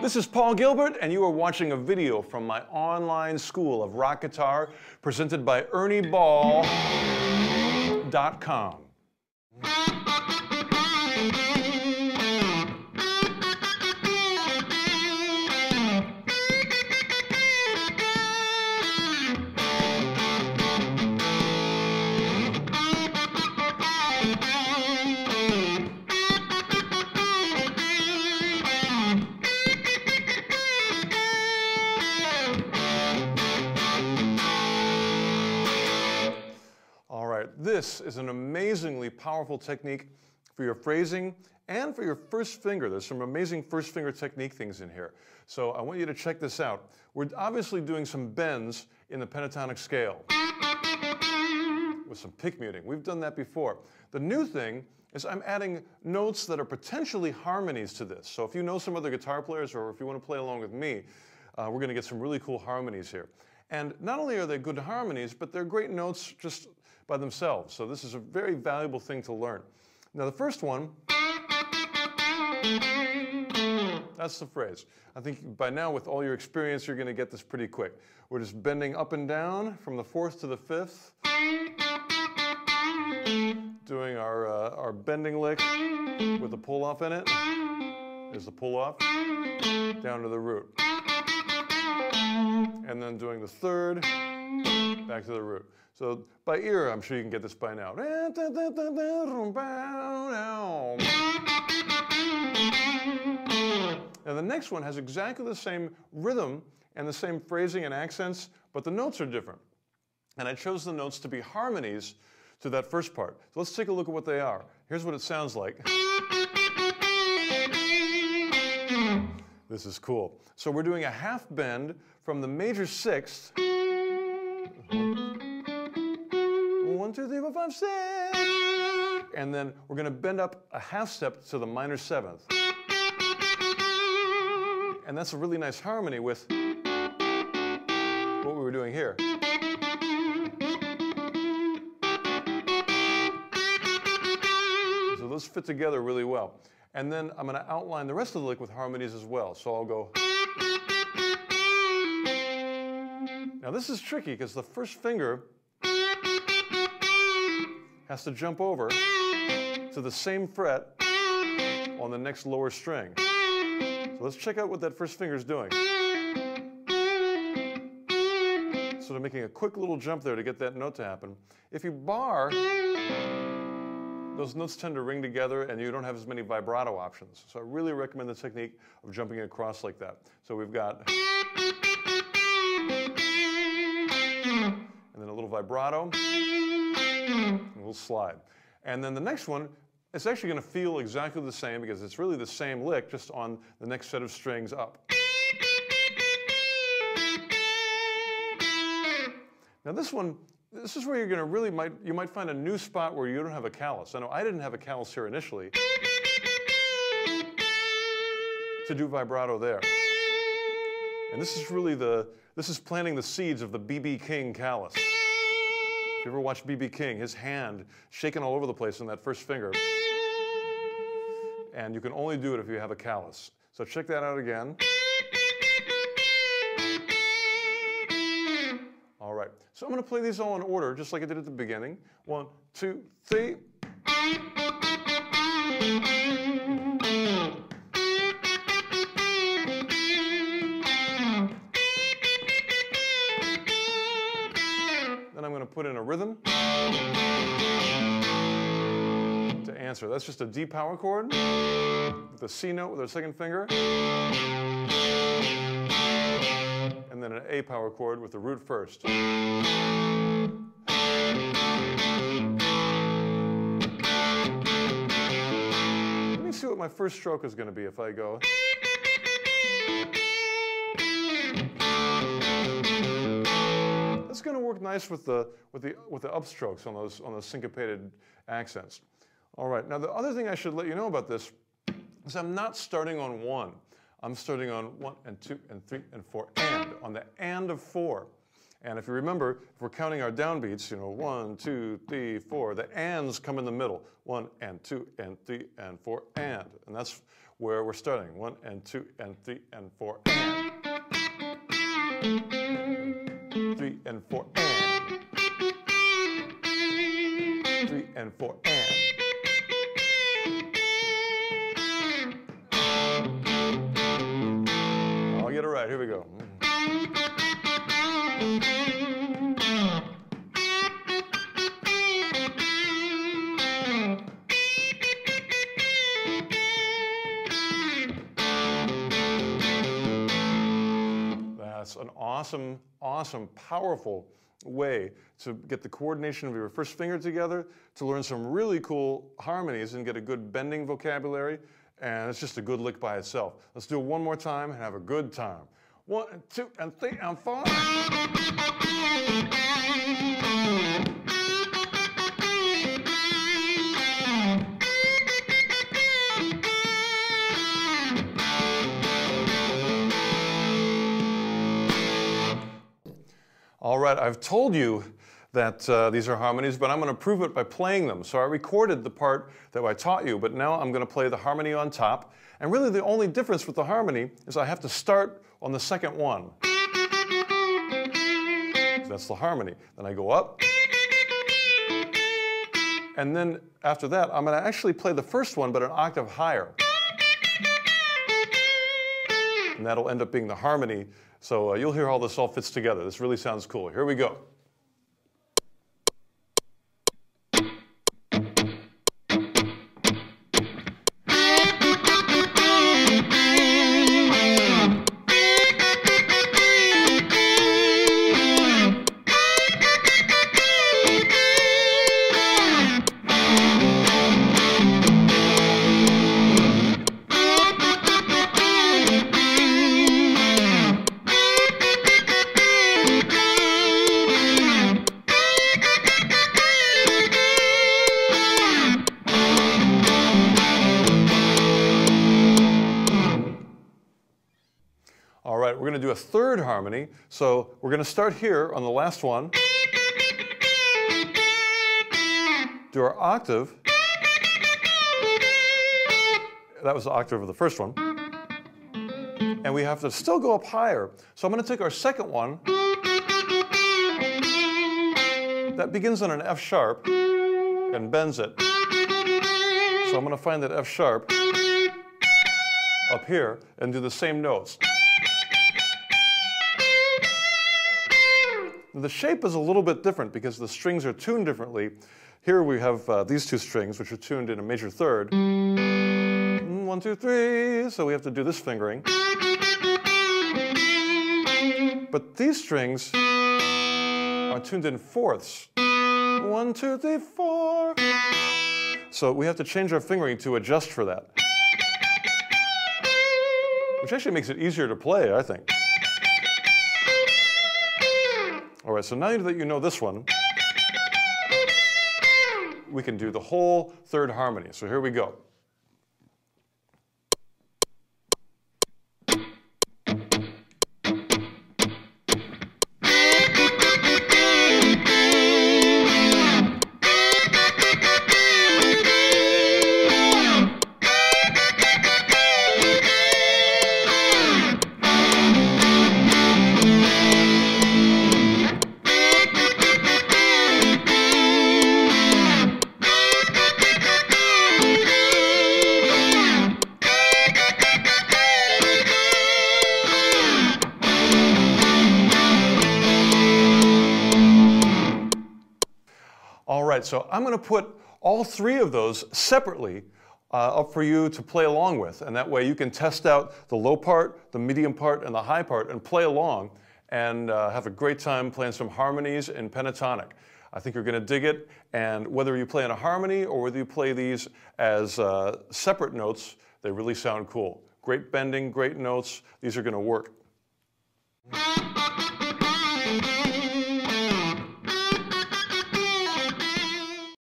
This is Paul Gilbert, and you are watching a video from my online school of rock guitar presented by ErnieBall.com. This is an amazingly powerful technique for your phrasing and for your first finger. There's some amazing first finger technique things in here. So I want you to check this out. We're obviously doing some bends in the pentatonic scale with some pick muting. We've done that before. The new thing is I'm adding notes that are potentially harmonies to this. So if you know some other guitar players or if you want to play along with me, we're going to get some really cool harmonies here. And not only are they good harmonies, but they're great notes just by themselves. So this is a very valuable thing to learn. Now the first one, that's the phrase. I think by now with all your experience you're going to get this pretty quick. We're just bending up and down from the fourth to the fifth, doing our bending lick with the pull off in it. There's the pull off, down to the root. And then doing the third, back to the root. So by ear, I'm sure you can get this by now. Now the next one has exactly the same rhythm and the same phrasing and accents, but the notes are different. And I chose the notes to be harmonies to that first part. So let's take a look at what they are. Here's what it sounds like. This is cool. So we're doing a half bend from the major sixth. 1, 2, 3, 4, 5, 6. And then we're going to bend up a half step to the minor seventh. And that's a really nice harmony with what we were doing here. So those fit together really well. And then I'm going to outline the rest of the lick with harmonies as well. So I'll go. Now this is tricky because the first finger has to jump over to the same fret on the next lower string. So let's check out what that first finger is doing. So I'm making a quick little jump there to get that note to happen. If you bar, those notes tend to ring together and you don't have as many vibrato options. So I really recommend the technique of jumping across like that. So we've got, and then a little vibrato, and a little slide. And then the next one, it's actually going to feel exactly the same because it's really the same lick, just on the next set of strings up. Now this one, this is where you're going to really you might find a new spot where you don't have a callus. I know I didn't have a callus here initially to do vibrato there. And this is really this is planting the seeds of the B.B. King callus. If you ever watch B.B. King, his hand shaking all over the place on that first finger. And you can only do it if you have a callus. So check that out again. All right, so I'm going to play these all in order, just like I did at the beginning. 1, 2, 3. Then I'm going to put in a rhythm to answer. That's just a D power chord with a C note with our second finger, and then an A power chord with the root first. Let me see what my first stroke is going to be if I go. That's going to work nice with the upstrokes on those syncopated accents. All right, now the other thing I should let you know about this is I'm not starting on 1. I'm starting on 1 and 2 and 3 and 4 and on the and of 4. And if you remember, if we're counting our downbeats, you know, 1, 2, 3, 4, the ands come in the middle. 1 and 2 and 3 and 4 and. And that's where we're starting. 1 and 2 and 3 and 4 and. 3 and 4 and. 3 and 4 and. I'll get it right. Here we go. That's an awesome, awesome, powerful way to get the coordination of your first finger together, to learn some really cool harmonies and get a good bending vocabulary, and it's just a good lick by itself. Let's do it one more time and have a good time. 1 and 2 and 3 and 4. All right, I've told you that these are harmonies, but I'm going to prove it by playing them. So I recorded the part that I taught you, but now I'm going to play the harmony on top. And really the only difference with the harmony is I have to start on the second one. So that's the harmony. Then I go up. And then after that, I'm going to actually play the first one, but an octave higher. And that'll end up being the harmony. So you'll hear how this all fits together. This really sounds cool. Here we go. All right, we're going to do a third harmony. So we're going to start here on the last one. Do our octave. That was the octave of the first one. And we have to still go up higher. So I'm going to take our second one. That begins on an F sharp and bends it. So I'm going to find that F sharp up here and do the same notes. The shape is a little bit different because the strings are tuned differently. Here we have these two strings, which are tuned in a major third. 1, 2, 3. So we have to do this fingering. But these strings are tuned in fourths. 1, 2, 3, 4. So we have to change our fingering to adjust for that. Which actually makes it easier to play, I think. All right, so now that you know this one, we can do the whole third harmony. So here we go. All right, so I'm going to put all three of those separately up for you to play along with. And that way you can test out the low part, the medium part, and the high part and play along and have a great time playing some harmonies in pentatonic. I think you're going to dig it. And whether you play in a harmony or whether you play these as separate notes, they really sound cool. Great bending, great notes. These are going to work.